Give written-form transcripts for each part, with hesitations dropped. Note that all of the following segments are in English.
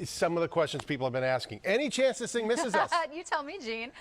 Some of the questions people have been asking. Any chance this thing misses us? You tell me, Gene.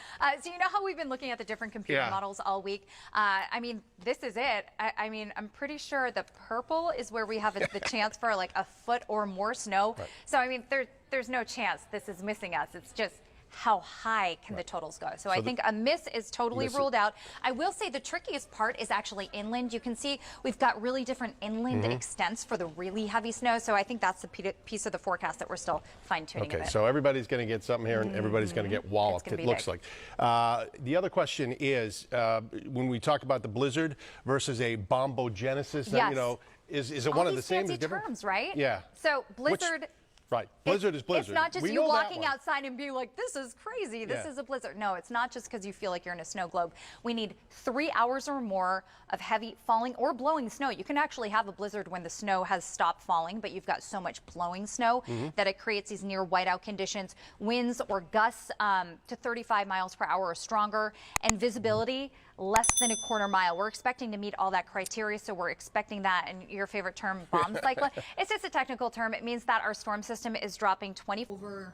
So you know how we've been looking at the different computer models all week? I mean, this is it. I mean, I'm pretty sure the purple is where we have the chance for like a foot or more snow. Right. So, I mean, there's no chance this is missing us. It's just how high can the totals go? So I think a miss is totally ruled out. I will say the trickiest part is actually inland. You can see we've got really different inland extents for the really heavy snow. So I think that's the piece of the forecast that we're still fine-tuning. Okay, so everybody's going to get something here, and everybody's going to get walloped, it looks like. The other question is, when we talk about the blizzard versus a bombogenesis, you know, is it one of the same? All these fancy terms, right? Yeah. So blizzard... Right. Blizzard is blizzard. It's not just you walking outside and being like, this is crazy. This is a blizzard. No, it's not just because you feel like you're in a snow globe. We need 3 hours or more of heavy falling or blowing snow. You can actually have a blizzard when the snow has stopped falling, but you've got so much blowing snow that it creates these near whiteout conditions. Winds or gusts to 35 miles per hour or stronger, and visibility less than a quarter mile. We're expecting to meet all that criteria, so we're expecting that. And your favorite term, bomb cyclone, it's just a technical term. It means that our storm system is dropping 20 over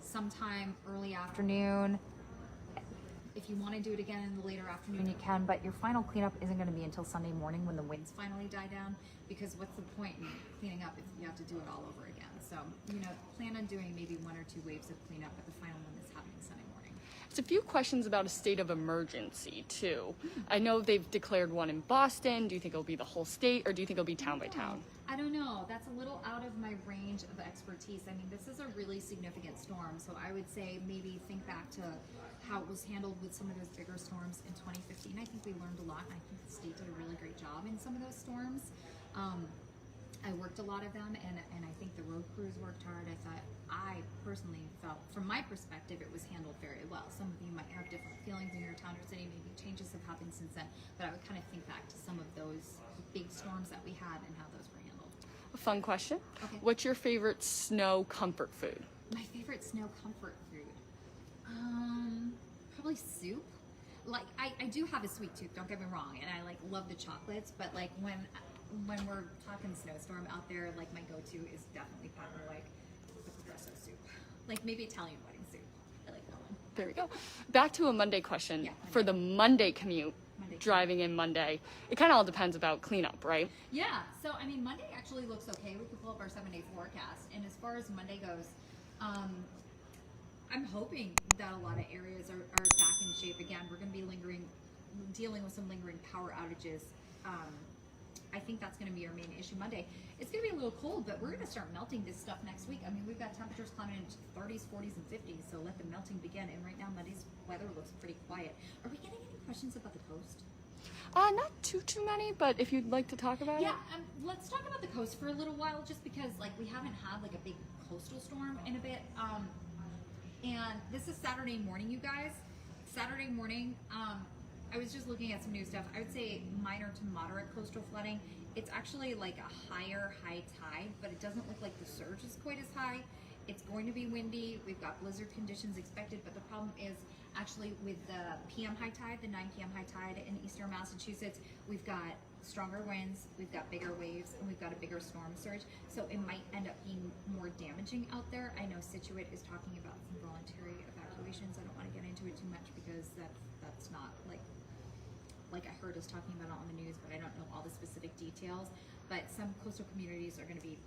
sometime early afternoon. If you want to do it again in the later afternoon, you can, but your final cleanup isn't going to be until Sunday morning when the winds finally die down, because what's the point in cleaning up if you have to do it all over again? So, you know, plan on doing maybe 1 or 2 waves of cleanup, but the final one is happening Sunday morning. There's a few questions about a state of emergency, too. I know they've declared one in Boston. Do you think it'll be the whole state, or do you think it'll be town by town? I don't know. That's a little out of my range of expertise. I mean, this is a really significant storm, so I would say maybe think back to how it was handled with some of those bigger storms in 2015. I think we learned a lot, and I think the state did a really great job in some of those storms. I worked a lot of them, and I think the road crews worked hard. I personally felt, from my perspective, it was handled very well. Some of you might have different feelings in your town or city. Maybe changes have happened since then, but I would kind of think back to some of those big storms that we had and how those were handled. A fun question. Okay. What's your favorite snow comfort food? My favorite snow comfort food? Probably soup. Like, I do have a sweet tooth, don't get me wrong, and I like love the chocolates, but like when we're talking snowstorm out there, like my go-to is definitely probably like the Progresso soup. Like maybe Italian wedding soup. I like that one. There we go. Back to a Monday question. Yeah, Monday. For the Monday commute, driving in Monday, it kind of all depends about cleanup, right? Yeah, so I mean, Monday actually looks okay. We could pull up our 7-day forecast, and as far as Monday goes, I'm hoping that a lot of areas are back in shape again. We're going to be dealing with some lingering power outages. I think that's going to be our main issue Monday. It's going to be a little cold, but we're going to start melting this stuff next week. I mean, we've got temperatures climbing into 30s, 40s, and 50s, so let the melting begin. And right now, Monday's weather looks pretty quiet. Are we getting any questions about the coast? Not too many, but if you'd like to talk about it. Yeah, let's talk about the coast for a little while, just because like we haven't had like a big coastal storm in a bit. And this is Saturday morning, you guys. Saturday morning, I was just looking at some new stuff. I would say minor to moderate coastal flooding. It's actually like a higher high tide, but it doesn't look like the surge is quite as high. It's going to be windy. We've got blizzard conditions expected, but the problem is actually with the PM high tide, the 9 p.m. high tide in eastern Massachusetts, we've got stronger winds, we've got bigger waves, and we've got a bigger storm surge. So it might end up being more damaging out there. I know Situate is talking about some voluntary evacuations. I don't want to get into it too much because that's not like I heard us talking about it on the news, but I don't know all the specific details. But some coastal communities are going to be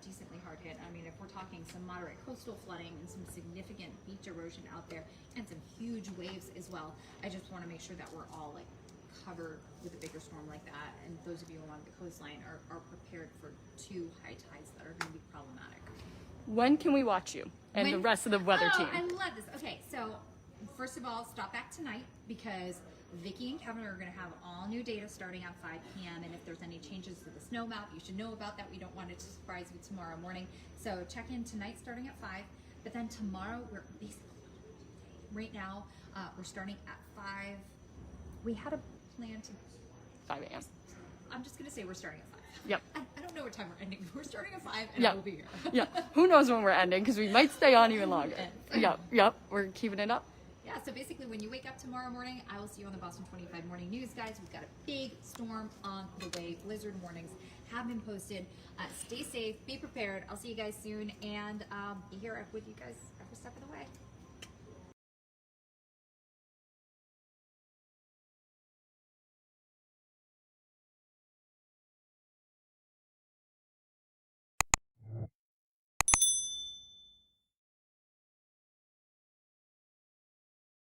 decently hard hit. I mean, if we're talking some moderate coastal flooding and some significant beach erosion out there and some huge waves as well, I just want to make sure that we're all like covered with a bigger storm like that. And those of you along the coastline are prepared for 2 high tides that are going to be problematic. When can we watch you and the rest of the weather team? I love this. Okay, so first of all, stop back tonight because Vicki and Kevin are going to have all new data starting at 5 p.m. And if there's any changes to the snow map, you should know about that. We don't want it to surprise you tomorrow morning. So check in tonight starting at 5. But then tomorrow, we're basically right now, we're starting at 5. We had a plan to 5 a.m. I'm just going to say we're starting at 5. Yep. I don't know what time we're ending. We're starting at 5 and we'll be here. Yeah. Who knows when we're ending because we might stay on even longer. Yep. We're keeping it up. Yeah, so basically when you wake up tomorrow morning, I will see you on the Boston 25 Morning News, guys. We've got a big storm on the way, blizzard warnings. have been posted. Stay safe, be prepared. I'll see you guys soon, and be here with you guys every step of the way.